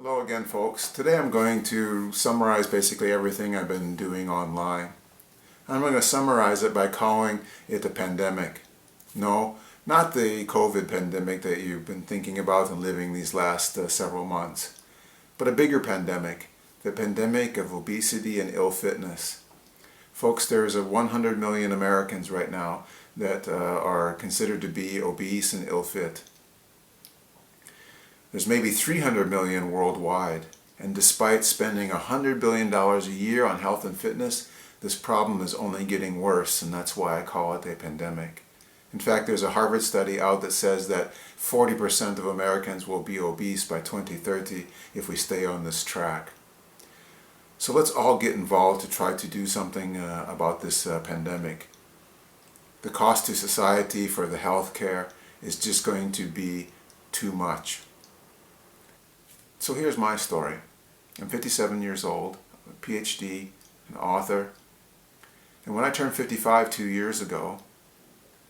Hello again, folks. Today I'm going to summarize basically everything I've been doing online. I'm going to summarize it by calling it a pandemic. No, not the COVID pandemic that you've been thinking about and living these last several months, but a bigger pandemic, the pandemic of obesity and ill fitness. Folks, there's 100 million Americans right now that are considered to be obese and ill fit. There's maybe 300 million worldwide, and despite spending $100 billion a year on health and fitness, this problem is only getting worse, and that's why I call it a pandemic. In fact, there's a Harvard study out that says that 40% of Americans will be obese by 2030 if we stay on this track. So let's all get involved to try to do something about this pandemic. The cost to society for the health care is just going to be too much. So here's my story. I'm 57 years old, a PhD, an author, and when I turned 55 2 years ago,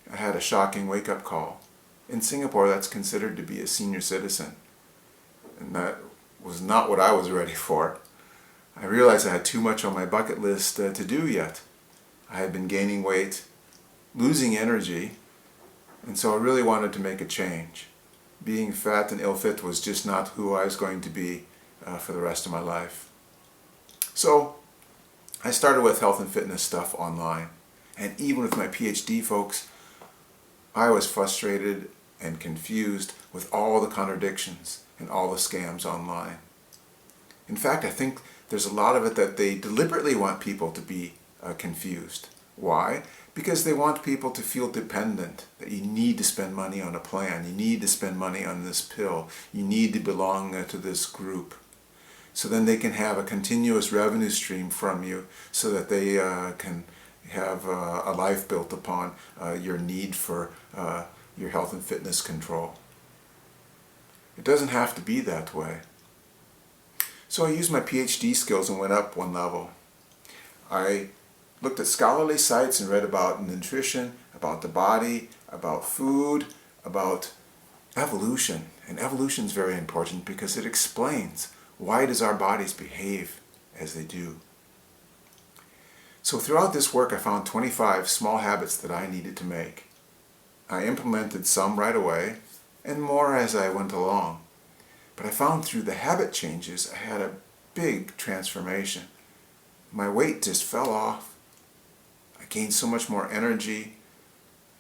I had a shocking wake-up call. In Singapore, that's considered to be a senior citizen, and that was not what I was ready for. I realized I had too much on my bucket list to do yet. I had been gaining weight, losing energy, and so I really wanted to make a change. Being fat and ill-fit was just not who I was going to be for the rest of my life. So I started with health and fitness stuff online. And even with my PhD, folks, I was frustrated and confused with all the contradictions and all the scams online. In fact, I think there's a lot of it that they deliberately want people to be confused. Why? Because they want people to feel dependent, that you need to spend money on a plan, you need to spend money on this pill, you need to belong to this group. So then they can have a continuous revenue stream from you so that they can have a life built upon your need for your health and fitness control. It doesn't have to be that way. So I used my PhD skills and went up one level. I looked at scholarly sites and read about nutrition, about the body, about food, about evolution. And evolution is very important because it explains why does our bodies behave as they do. So throughout this work I found 25 small habits that I needed to make. I implemented some right away and more as I went along. But I found through the habit changes I had a big transformation. My weight just fell off. I gained so much more energy,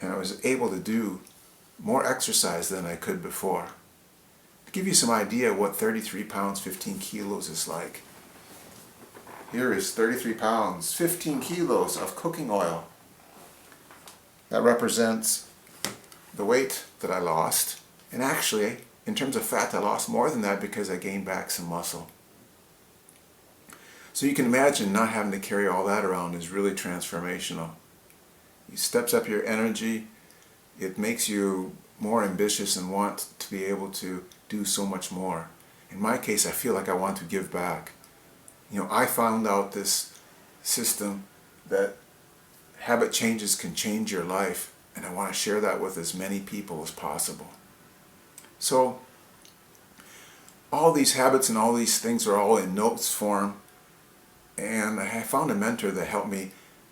and I was able to do more exercise than I could before. To give you some idea what 33 pounds, 15 kilos is like. Here is 33 pounds, 15 kilos of cooking oil. That represents the weight that I lost, and actually, in terms of fat, I lost more than that because I gained back some muscle. So you can imagine not having to carry all that around is really transformational. It steps up your energy, it makes you more ambitious and want to be able to do so much more. In my case, I feel like I want to give back. I found out this system that habit changes can change your life, and I want to share that with as many people as possible. So all these habits and all these things are all in notes form. And I found a mentor that helped me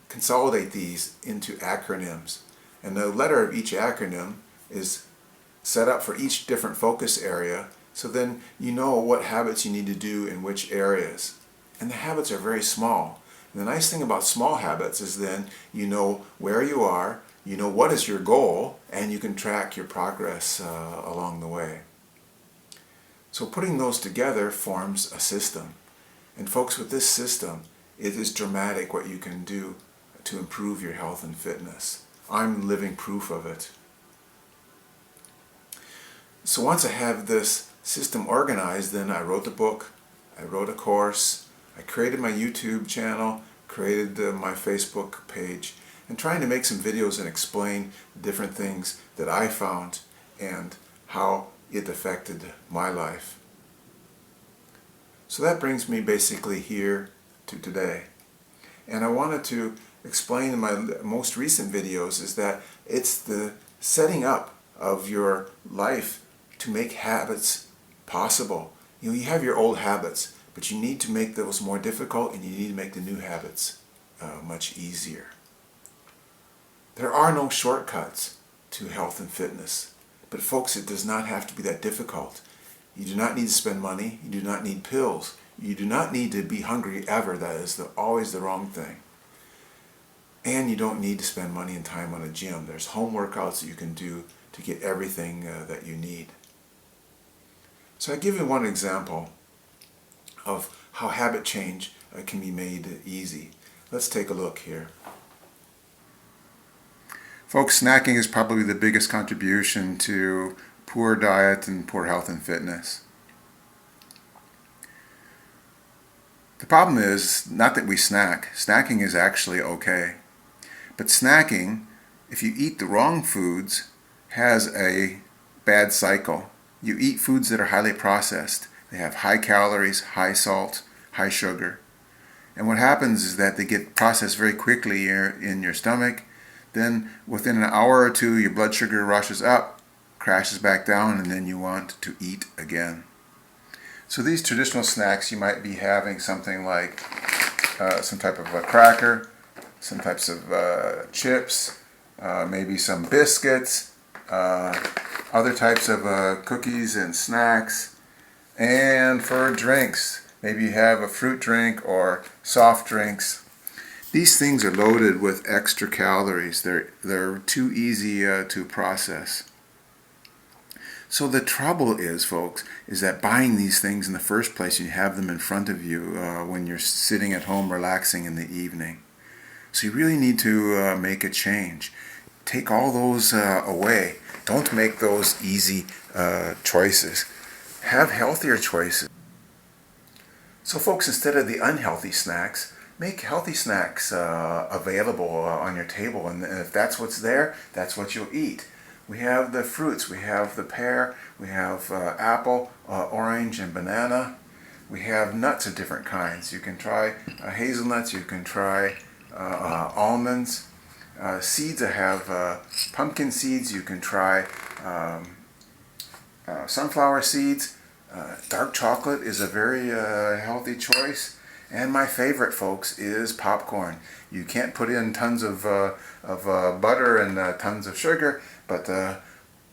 consolidate these into acronyms. And the letter of each acronym is set up for each different focus area, so then you know what habits you need to do in which areas. And the habits are very small. And the nice thing about small habits is then you know where you are, you know what is your goal, and you can track your progress along the way. So putting those together forms a system. And folks, with this system, it is dramatic what you can do to improve your health and fitness. I'm living proof of it. So once I have this system organized, then I wrote the book, I wrote a course, I created my YouTube channel, created my Facebook page, and trying to make some videos and explain different things that I found and how it affected my life. So that brings me basically here to today. And I wanted to explain in my most recent videos is that it's the setting up of your life to make habits possible You have your old habits, but you need to make those more difficult, and you need to make the new habits much easier. There are no shortcuts to health and fitness, but folks, it does not have to be that difficult. You do not need to spend money. You do not need pills. You do not need to be hungry ever. That is always the wrong thing. And you don't need to spend money and time on a gym. There's home workouts that you can do to get everything that you need. So I give you one example of how habit change can be made easy. Let's take a look here. Folks, snacking is probably the biggest contribution to poor diet and poor health and fitness. The problem is not that we snack. Snacking is actually okay. But snacking, if you eat the wrong foods, has a bad cycle. You eat foods that are highly processed. They have high calories, high salt, high sugar. And what happens is that they get processed very quickly in your stomach. Then within an hour or two, your blood sugar rushes up, crashes back down, and then you want to eat again. So these traditional snacks, you might be having something like some type of a cracker, some types of chips, maybe some biscuits, other types of cookies and snacks. And for drinks, maybe you have a fruit drink or soft drinks. These things are loaded with extra calories. They're too easy to process. So the trouble is, folks, is that buying these things in the first place, you have them in front of you when you're sitting at home relaxing in the evening. So you really need to make a change. Take all those away. Don't make those easy choices. Have healthier choices. So folks, instead of the unhealthy snacks, make healthy snacks available on your table. And if that's what's there, that's what you'll eat. We have the fruits. We have the pear. We have apple, orange, and banana. We have nuts of different kinds. You can try hazelnuts. You can try almonds. Seeds, I have pumpkin seeds. You can try sunflower seeds. Dark chocolate is a very healthy choice. And my favorite, folks, is popcorn. You can't put in tons of butter and tons of sugar, but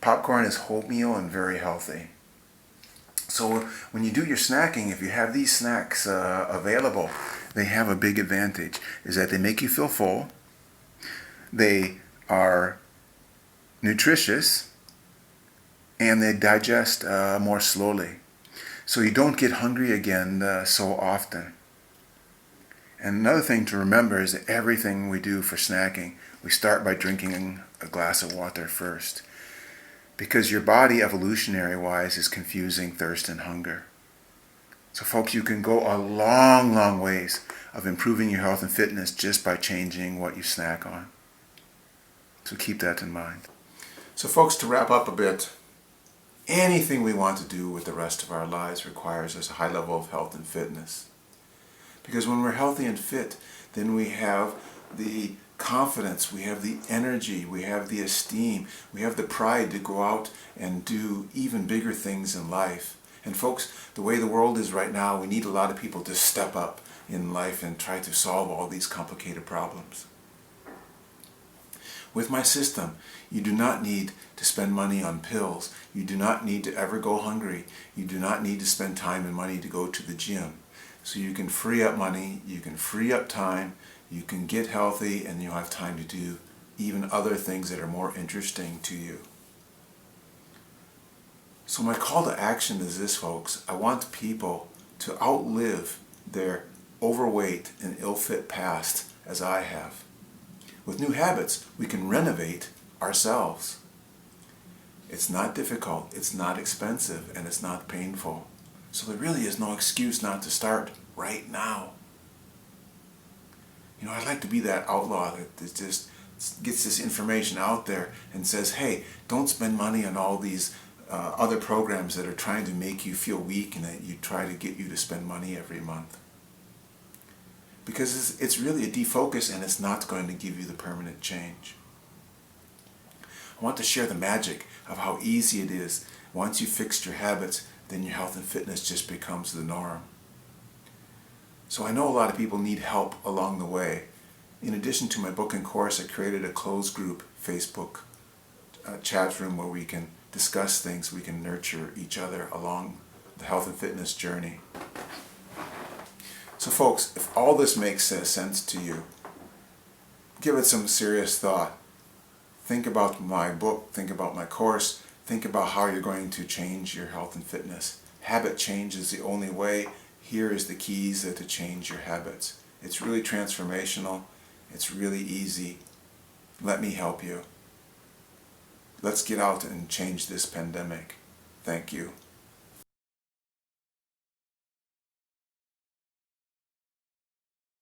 popcorn is wholemeal and very healthy. So when you do your snacking, if you have these snacks available, they have a big advantage, is that they make you feel full. They are nutritious, and they digest more slowly. So you don't get hungry again so often. And another thing to remember is that everything we do for snacking, we start by drinking a glass of water first. Because your body, evolutionary-wise, is confusing thirst and hunger. So folks, you can go a long, long ways of improving your health and fitness just by changing what you snack on. So keep that in mind. So folks, to wrap up a bit, anything we want to do with the rest of our lives requires us a high level of health and fitness. Because when we're healthy and fit, then we have the confidence, we have the energy, we have the esteem, we have the pride to go out and do even bigger things in life. And folks, the way the world is right now, we need a lot of people to step up in life and try to solve all these complicated problems. With my system, you do not need to spend money on pills. You do not need to ever go hungry. You do not need to spend time and money to go to the gym. So you can free up money, you can free up time, you can get healthy, and you'll have time to do even other things that are more interesting to you. So my call to action is this, folks. I want people to outlive their overweight and ill-fit past as I have. With new habits, we can renovate ourselves. It's not difficult, it's not expensive, and it's not painful. So there really is no excuse not to start right now. You know, I'd like to be that outlaw that just gets this information out there and says, hey, don't spend money on all these other programs that are trying to make you feel weak and that you try to get you to spend money every month. Because it's really a defocus, and it's not going to give you the permanent change. I want to share the magic of how easy it is once you fixed your habits then your health and fitness just becomes the norm. So I know a lot of people need help along the way. In addition to my book and course, I created a closed group Facebook chat room where we can discuss things, we can nurture each other along the health and fitness journey. So folks, if all this makes sense to you, give it some serious thought. Think about my book, think about my course, think about how you're going to change your health and fitness. Habit change is the only way. Here is the keys to change your habits. It's really transformational. It's really easy. Let me help you. Let's get out and change this pandemic. Thank you.